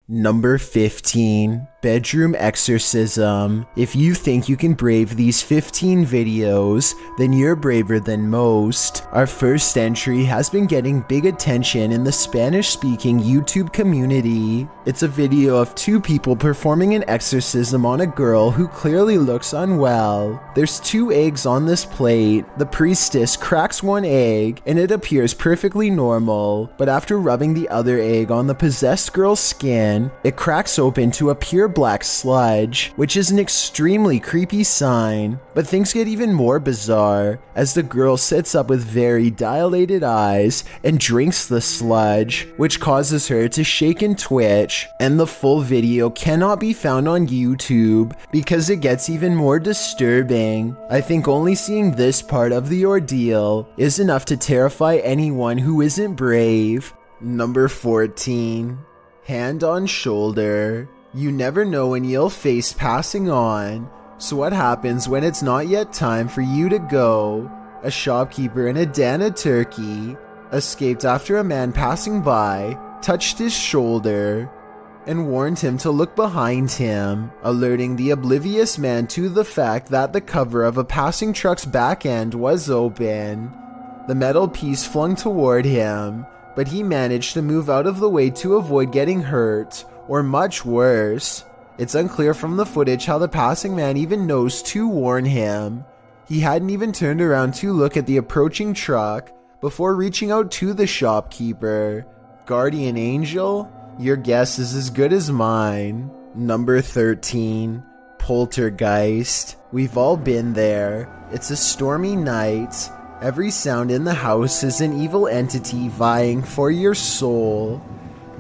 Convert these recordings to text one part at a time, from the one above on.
Number 15, Bedroom Exorcism. If you think you can brave these 15 videos, then you're braver than most. Our first entry has been getting big attention in the Spanish-speaking YouTube community. It's a video of two people performing an exorcism on a girl who clearly looks unwell. There's 2 eggs on this plate. The priestess cracks one egg and it appears perfectly normal, but after rubbing the other egg on the possessed girl's skin, it cracks open to a pure black sludge, which is an extremely creepy sign. But things get even more bizarre as the girl sits up with very dilated eyes and drinks the sludge, which causes her to shake and twitch. And the full video cannot be found on YouTube because it gets even more disturbing. I think only seeing this part of the ordeal is enough to terrify anyone who isn't brave. Number 14. Hand on shoulder. You never know when you'll face passing on. So what happens when it's not yet time for you to go? A shopkeeper in Adana, Turkey, escaped after a man passing by touched his shoulder and warned him to look behind him, alerting the oblivious man to the fact that the cover of a passing truck's back end was open. The metal piece flung toward him, but he managed to move out of the way to avoid getting hurt, or much worse. It's unclear from the footage how the passing man even knows to warn him. He hadn't even turned around to look at the approaching truck before reaching out to the shopkeeper. Guardian angel? Your guess is as good as mine. Number 13. Poltergeist. We've all been there. It's a stormy night. Every sound in the house is an evil entity vying for your soul.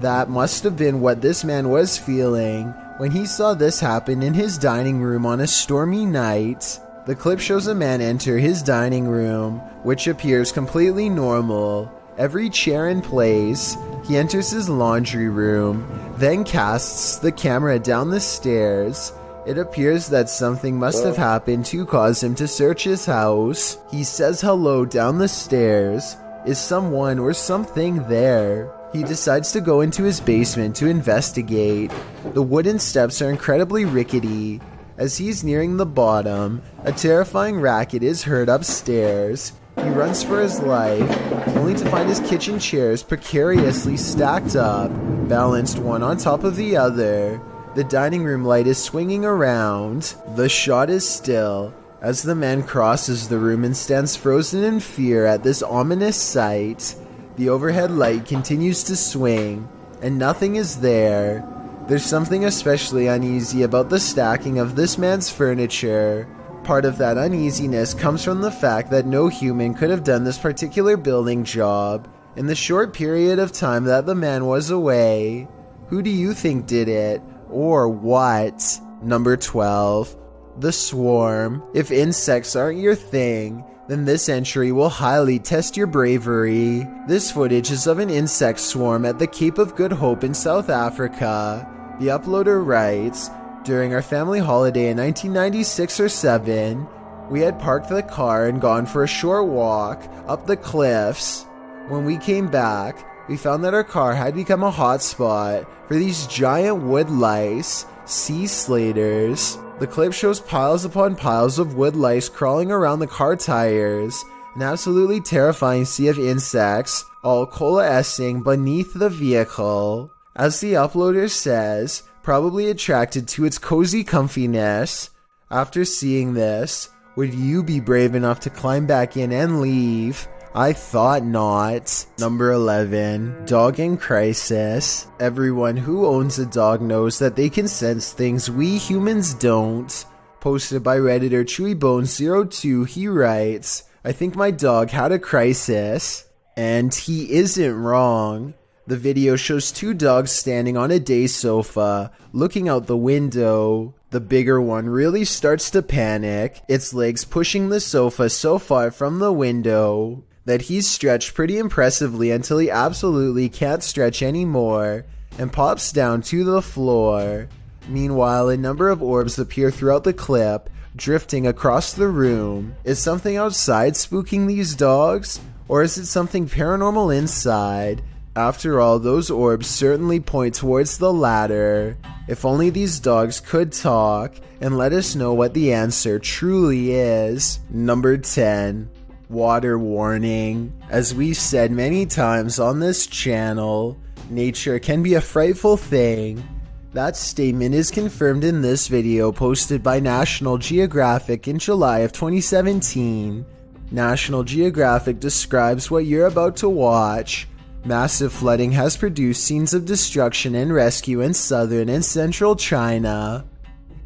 That must have been what this man was feeling when he saw this happen in his dining room on a stormy night. The clip shows a man enter his dining room, which appears completely normal. Every chair in place. He enters his laundry room, then casts the camera down the stairs. It appears that something must have happened to cause him to search his house. He says hello down the stairs. Is someone or something there? He decides to go into his basement to investigate. The wooden steps are incredibly rickety. As he's nearing the bottom, a terrifying racket is heard upstairs. He runs for his life, only to find his kitchen chairs precariously stacked up, balanced one on top of the other. The dining room light is swinging around. The shot is still as the man crosses the room and stands frozen in fear at this ominous sight. The overhead light continues to swing, and nothing is there. There's something especially uneasy about the stacking of this man's furniture. Part of that uneasiness comes from the fact that no human could have done this particular building job in the short period of time that the man was away. Who do you think did it? Or what? Number 12. The Swarm. If insects aren't your thing, then this entry will highly test your bravery. This footage is of an insect swarm at the Cape of Good Hope in South Africa. The uploader writes, during our family holiday in 1996 or 7, we had parked the car and gone for a short walk up the cliffs. When we came back, we found that our car had become a hotspot for these giant wood lice, sea slaters. The clip shows piles upon piles of wood lice crawling around the car tires, an absolutely terrifying sea of insects, all coalescing beneath the vehicle. As the uploader says, probably attracted to its cozy comfiness. After seeing this, would you be brave enough to climb back in and leave? I thought not. Number 11. Dog in Crisis. Everyone who owns a dog knows that they can sense things we humans don't. Posted by Redditor ChewyBones02, he writes, I think my dog had a crisis. And he isn't wrong. The video shows 2 dogs standing on a day sofa, looking out the window. The bigger one really starts to panic, its legs pushing the sofa so far from the window that he's stretched pretty impressively until he absolutely can't stretch anymore and pops down to the floor. Meanwhile, a number of orbs appear throughout the clip, drifting across the room. Is something outside spooking these dogs? Or is it something paranormal inside? After all, those orbs certainly point towards the latter. If only these dogs could talk and let us know what the answer truly is. Number 10. Water warning. As we've said many times on this channel, nature can be a frightful thing. That statement is confirmed in this video posted by National Geographic in July of 2017. National Geographic describes what you're about to watch. Massive flooding has produced scenes of destruction and rescue in southern and central China.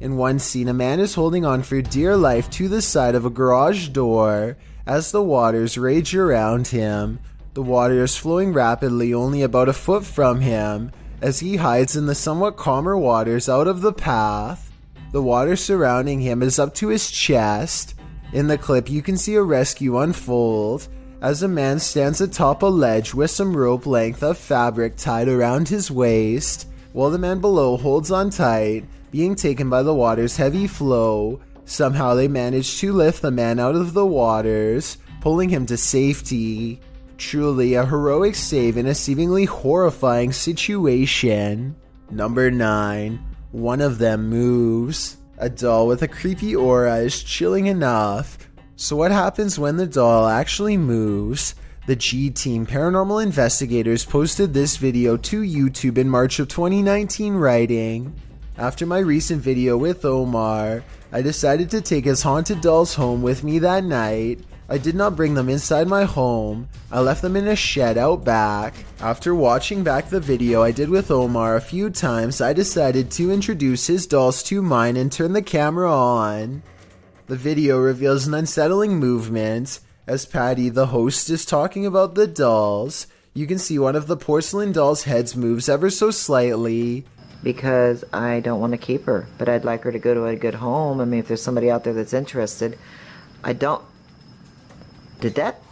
In one scene, a man is holding on for dear life to the side of a garage door as the waters rage around him. The water is flowing rapidly only about a foot from him as he hides in the somewhat calmer waters out of the path. The water surrounding him is up to his chest. In the clip, you can see a rescue unfold as a man stands atop a ledge with some rope length of fabric tied around his waist, while the man below holds on tight, being taken by the water's heavy flow. Somehow they manage to lift the man out of the waters, pulling him to safety. Truly a heroic save in a seemingly horrifying situation. Number 9. One of them moves. A doll with a creepy aura is chilling enough. So what happens when the doll actually moves? The G-Team Paranormal Investigators posted this video to YouTube in March of 2019 writing, "After my recent video with Omar, I decided to take his haunted dolls home with me that night. I did not bring them inside my home. I left them in a shed out back. After watching back the video I did with Omar a few times, I decided to introduce his dolls to mine and turn the camera on." The video reveals an unsettling movement. As Patty, the host, is talking about the dolls, you can see one of the porcelain dolls' heads moves ever so slightly. Because I don't want to keep her, but I'd like her to go to a good home. I mean, if there's somebody out there that's interested, I don't... Did that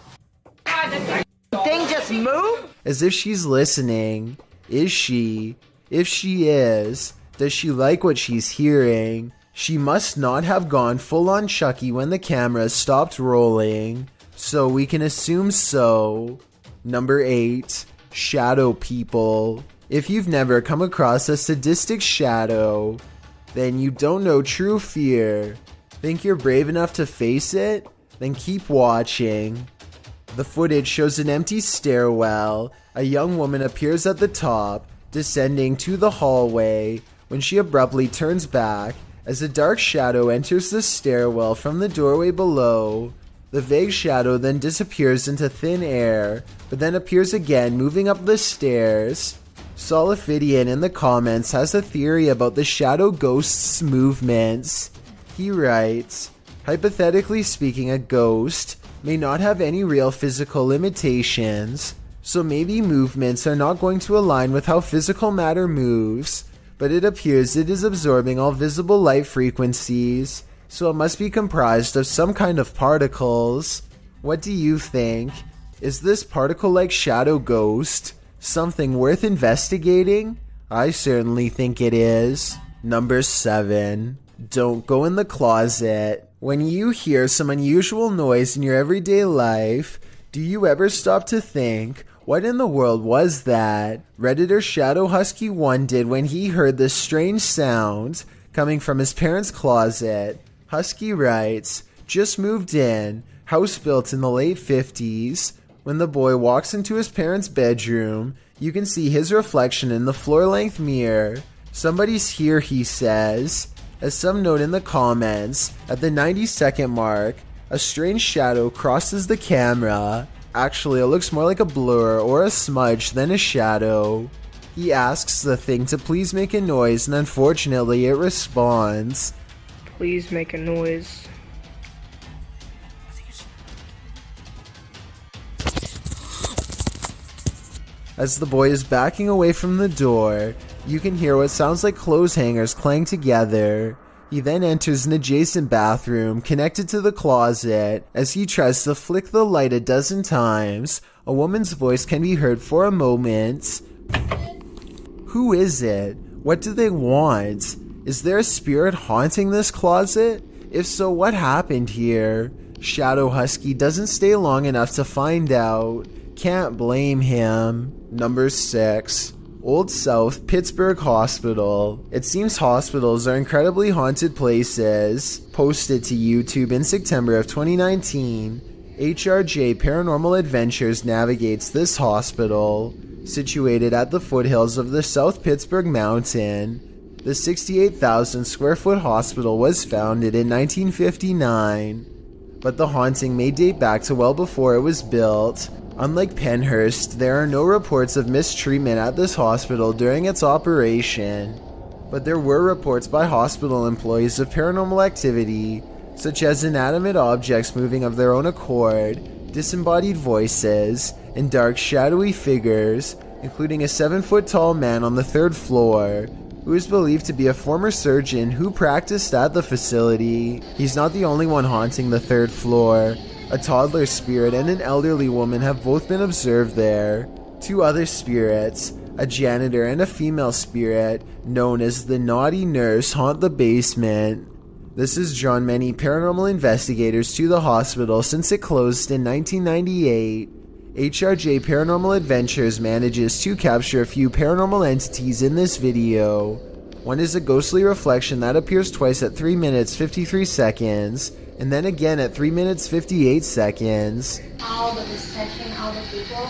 thing just move? As if she's listening. Is she? If she is, does she like what she's hearing? She must not have gone full on Chucky when the camera stopped rolling, so we can assume so. Number 8. Shadow people. If you've never come across a sadistic shadow, then you don't know true fear. Think you're brave enough to face it? Then keep watching. The footage shows an empty stairwell. A young woman appears at the top, descending to the hallway, when she abruptly turns back as a dark shadow enters the stairwell from the doorway below. The vague shadow then disappears into thin air, but then appears again moving up the stairs. Solifidian in the comments has a theory about the shadow ghost's movements. He writes, "Hypothetically speaking, a ghost may not have any real physical limitations, so maybe movements are not going to align with how physical matter moves, but it appears it is absorbing all visible light frequencies, so it must be comprised of some kind of particles. What do you think? Is this particle-like shadow ghost something worth investigating? I certainly think it is." Number 7. Don't go in the closet. When you hear some unusual noise in your everyday life, do you ever stop to think, what in the world was that? Redditor Shadow Husky 1 did when he heard this strange sound coming from his parents' closet. Husky writes, "Just moved in, house built in the late 50s. When the boy walks into his parents' bedroom, you can see his reflection in the floor-length mirror. Somebody's here," he says. As some note in the comments, at the 90-second mark, a strange shadow crosses the camera. Actually, it looks more like a blur or a smudge than a shadow. He asks the thing to please make a noise, and unfortunately it responds. Please make a noise. As the boy is backing away from the door, you can hear what sounds like clothes hangers clang together. He then enters an adjacent bathroom connected to the closet. As he tries to flick the light a dozen times, a woman's voice can be heard for a moment. Who is it? What do they want? Is there a spirit haunting this closet? If so, what happened here? Shadow Husky doesn't stay long enough to find out. Can't blame him. Number 6. Old South Pittsburgh Hospital. It seems hospitals are incredibly haunted places. Posted to YouTube in September of 2019, HRJ Paranormal Adventures navigates this hospital. Situated at the foothills of the South Pittsburgh Mountain, the 68,000 square foot hospital was founded in 1959, but the haunting may date back to well before it was built. Unlike Penhurst, there are no reports of mistreatment at this hospital during its operation, but there were reports by hospital employees of paranormal activity, such as inanimate objects moving of their own accord, disembodied voices, and dark shadowy figures, including a 7-foot-tall man on the 3rd floor, who is believed to be a former surgeon who practiced at the facility. He's not the only one haunting the 3rd floor. A toddler spirit and an elderly woman have both been observed there. 2 other spirits, a janitor and a female spirit, known as the Naughty Nurse, haunt the basement. This has drawn many paranormal investigators to the hospital since it closed in 1998. HRJ Paranormal Adventures manages to capture a few paranormal entities in this video. One is a ghostly reflection that appears twice at 3 minutes 53 seconds, and then again at 3 minutes 58 seconds. All the touching all the people.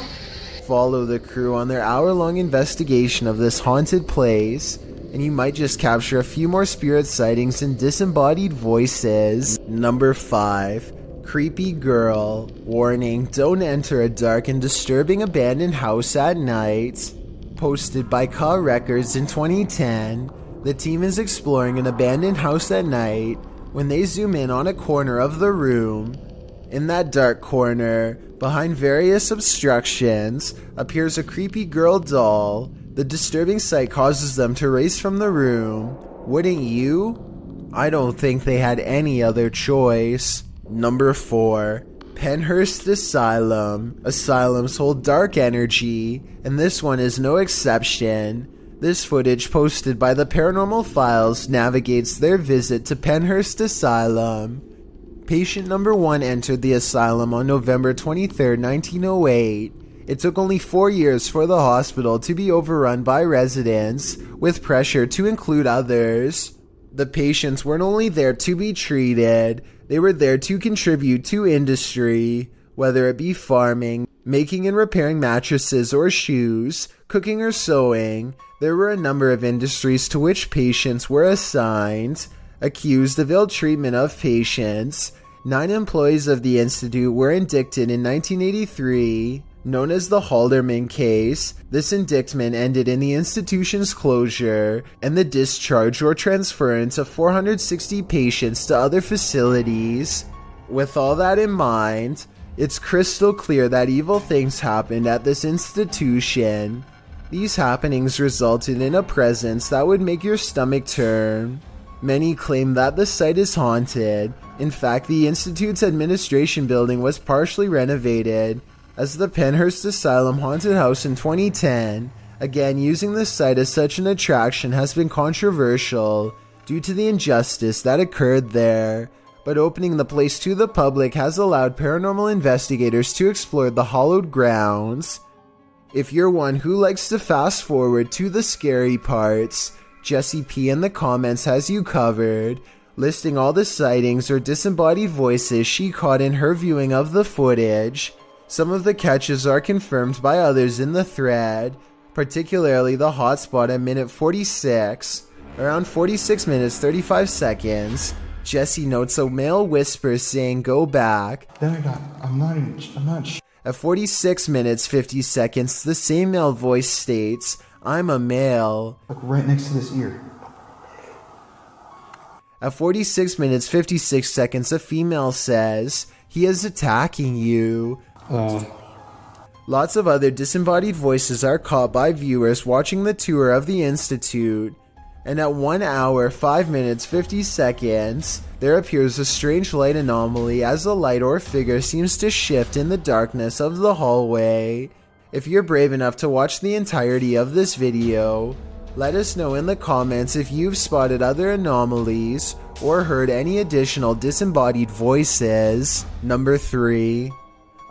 Follow the crew on their hour-long investigation of this haunted place, and you might just capture a few more spirit sightings and disembodied voices. Number 5. Creepy Girl. Warning, don't enter a dark and disturbing abandoned house at night. Posted by Ka Records in 2010, the team is exploring an abandoned house at night when they zoom in on a corner of the room. In that dark corner, behind various obstructions, appears a creepy girl doll. The disturbing sight causes them to race from the room. Wouldn't you? I don't think they had any other choice. Number 4. Penhurst Asylum. Asylums hold dark energy, and this one is no exception. This footage posted by the Paranormal Files navigates their visit to Penhurst Asylum. Patient number 1 entered the asylum on November 23, 1908. It took only 4 years for the hospital to be overrun by residents, with pressure to include others. The patients weren't only there to be treated, they were there to contribute to industry, whether it be farming, making and repairing mattresses or shoes, cooking or sewing. There were a number of industries to which patients were assigned. Accused of ill treatment of patients, 9 employees of the institute were indicted in 1983. Known as the Halderman case, this indictment ended in the institution's closure and the discharge or transference of 460 patients to other facilities. With all that in mind, it's crystal clear that evil things happened at this institution. These happenings resulted in a presence that would make your stomach turn. Many claim that the site is haunted. In fact, the institute's administration building was partially renovated as the Penhurst Asylum Haunted House in 2010. Again, using the site as such an attraction has been controversial due to the injustice that occurred there, but opening the place to the public has allowed paranormal investigators to explore the hallowed grounds. If you're one who likes to fast forward to the scary parts, Jessie P in the comments has you covered, listing all the sightings or disembodied voices she caught in her viewing of the footage. Some of the catches are confirmed by others in the thread, particularly the hotspot at minute 46. Around 46 minutes 35 seconds, Jessie notes a male whispers saying go back. Then I'm not At 46 minutes 50 seconds, the same male voice states, I'm a male. like right next to this ear. At 46 minutes 56 seconds, a female says, he is attacking you. Lots of other disembodied voices are caught by viewers watching the tour of the Institute. And at 1 hour, 5 minutes, 50 seconds, there appears a strange light anomaly as a light or figure seems to shift in the darkness of the hallway. If you're brave enough to watch the entirety of this video, let us know in the comments if you've spotted other anomalies or heard any additional disembodied voices. Number 3.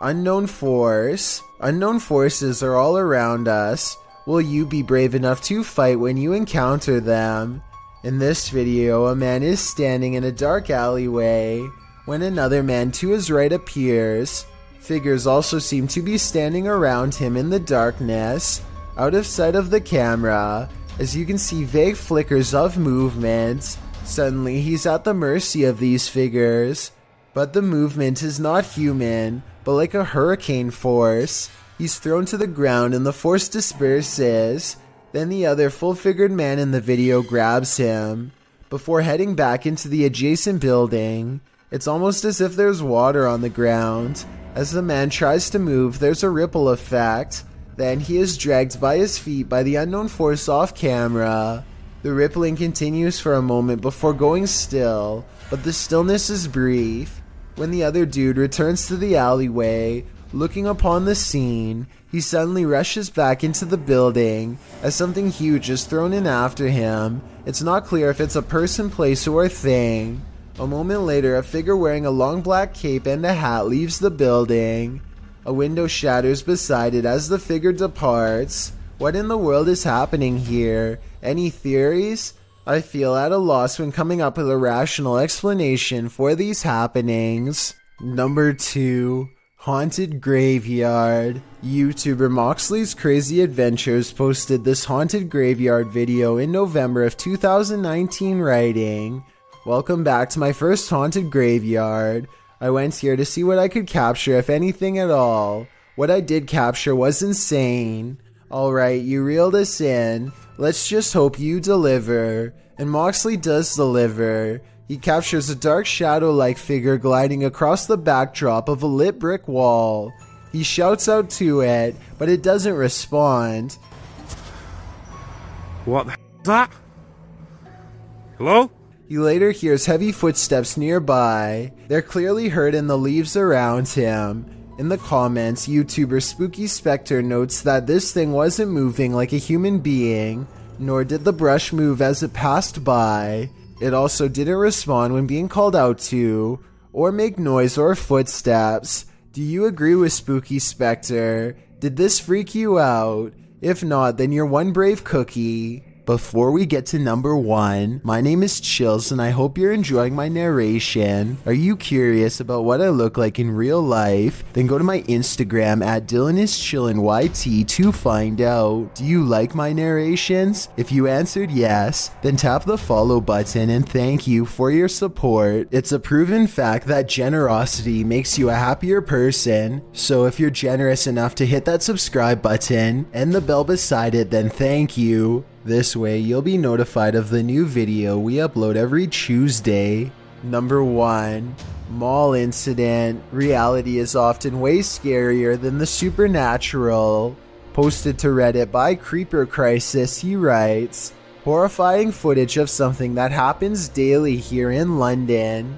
Unknown force. Unknown forces are all around us. Will you be brave enough to fight when you encounter them? In this video, a man is standing in a dark alleyway when another man to his right appears. Figures also seem to be standing around him in the darkness, out of sight of the camera, as you can see vague flickers of movement. Suddenly, he's at the mercy of these figures, but the movement is not human, but like a hurricane force. He's thrown to the ground and the force disperses. Then the other full-figured man in the video grabs him, before heading back into the adjacent building. It's almost as if there's water on the ground. As the man tries to move, there's a ripple effect. Then he is dragged by his feet by the unknown force off camera. The rippling continues for a moment before going still, but the stillness is brief. When the other dude returns to the alleyway, looking upon the scene, he suddenly rushes back into the building as something huge is thrown in after him. It's not clear if it's a person, place, or thing. A moment later, a figure wearing a long black cape and a hat leaves the building. A window shatters beside it as the figure departs. What in the world is happening here? Any theories? I feel at a loss when coming up with a rational explanation for these happenings. Number 2. Haunted Graveyard. YouTuber Moxley's Crazy Adventures posted this haunted graveyard video in November of 2019, writing, "Welcome back to my first haunted graveyard. I went here to see what I could capture, if anything at all. What I did capture was insane. Alright, you reeled us in. Let's just hope you deliver." And Moxley does deliver. He captures a dark shadow-like figure gliding across the backdrop of a lit brick wall. He shouts out to it, but it doesn't respond. What the hell is that? Hello? He later hears heavy footsteps nearby. They're clearly heard in the leaves around him. In the comments, YouTuber Spooky Spectre notes that this thing wasn't moving like a human being, nor did the brush move as it passed by. It also didn't respond when being called out to, or make noise or footsteps. Do you agree with Spooky Spectre? Did this freak you out? If not, then you're one brave cookie. Before we get to number 1, my name is Chills and I hope you're enjoying my narration. Are you curious about what I look like in real life? Then go to my Instagram at DylanIsChillinYT to find out. Do you like my narrations? If you answered yes, then tap the follow button and thank you for your support. It's a proven fact that generosity makes you a happier person. So if you're generous enough to hit that subscribe button and the bell beside it, then thank you. This way, you'll be notified of the new video we upload every Tuesday. Number 1. Mall Incident. Reality is often way scarier than the supernatural. Posted to Reddit by Creeper Crisis, he writes, "Horrifying footage of something that happens daily here in London.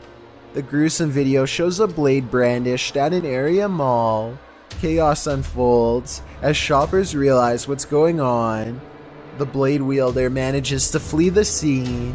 The gruesome video shows a blade brandished at an area mall. Chaos unfolds as shoppers realize what's going on. The blade wielder manages to flee the scene.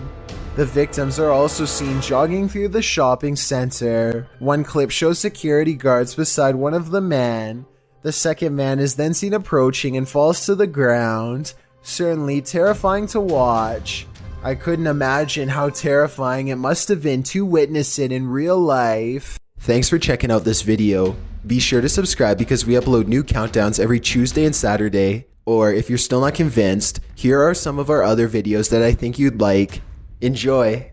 The victims are also seen jogging through the shopping center. One clip shows security guards beside one of the men. The second man is then seen approaching and falls to the ground. Certainly terrifying to watch. I couldn't imagine how terrifying it must have been to witness it in real life." Thanks for checking out this video. Be sure to subscribe because we upload new countdowns every Tuesday and Saturday. Or if you're still not convinced, here are some of our other videos that I think you'd like. Enjoy!